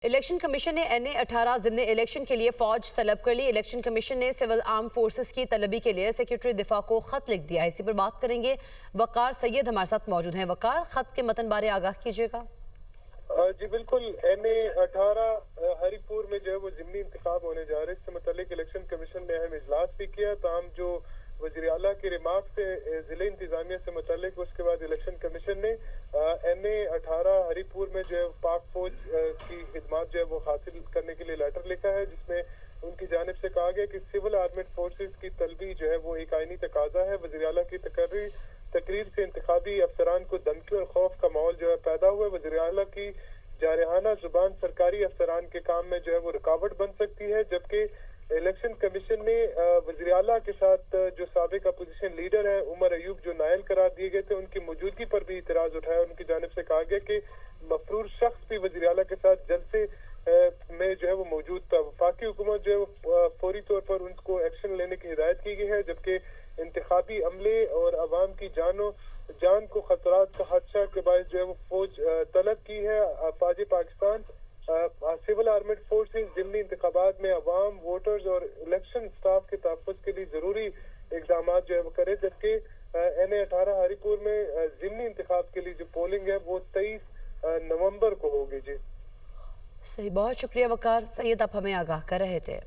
Election commission ने NA-18 ज़िमनी election के लिए फौज तलब कर ली। इलेक्शन कमीशन ने सिविल आर्म फोर्सेस की तलबी के लिए सेक्रेटरी दिफा को खत लिख दिया है। इसी पर बात करेंगे। वकार सैयद हमारे साथ मौजूद हैं। वकार, खत के मतन बारे आगाह कीजिएगा। जी बिल्कुल, NA-18 हरिपुर में जो है वो ज़िमनी इंतखाब होने जा रहे हैं। इससे मुतालिक इलेक्शन कमीशन ने अहम इजलास भी किया। ताहम जो वज़ीर आला के रिमार्क से ज़िले इंतजामिया से मुतालिक, उसके बाद इलेक्शन कमीशन ने NA-18 हरिपुर में जो है पाक फौज की खिदमात जो है वो हासिल करने के लिए लेटर लिखा है, जिसमें उनकी जानिब से कहा गया कि सिविल आर्मेड फोर्सेस की तलबी जो है वो एक आईनी तकाजा है। वज़ीर आला की तकरीर से इंतखाबी अफसरान को धमकी और खौफ का माहौल जो है पैदा हुआ है। वज़ीर आला की जारहाना जुबान सरकारी अफसरान के काम में जो है वो रुकावट बन सकती है, जबकि इलेक्शन कमीशन ने वज़ीर आला के साथ जो साबिक अपोजिशन लीडर है उमर अयूब जो नायल करार दिए गए थे, उनकी मौजूदगी पर भी इतराज उठाया। उनकी जानिब से कहा गया कि मफरूर शख्स भी वज़ीर आला के साथ जलसे में जो है वो मौजूद था। वफाकी हुकूमत जो है वो फौरी तौर पर उनको एक्शन लेने की हिदायत की गई है, जबकि इंतखाबी अमले और अवाम की जान को खतरात का हादसा के बायस जो है वो फौज तलब की है। अफवाज पाकिस्तान सिविल आर्मेड फोर्सेस ज़िमनी इंतखाबात में अवाम, वोटर्स और इलेक्शन स्टाफ के तहफ़्फ़ुज़ के लिए ज़रूरी इक़दाम जो है वो करे, जबकि NA-18 हरिपुर में ज़िमनी इंतखाब के लिए जो पोलिंग है वो 23 नवंबर को होगी। जी सही, बहुत शुक्रिया वकार सैयद, आप हमें आगाह कर रहे थे।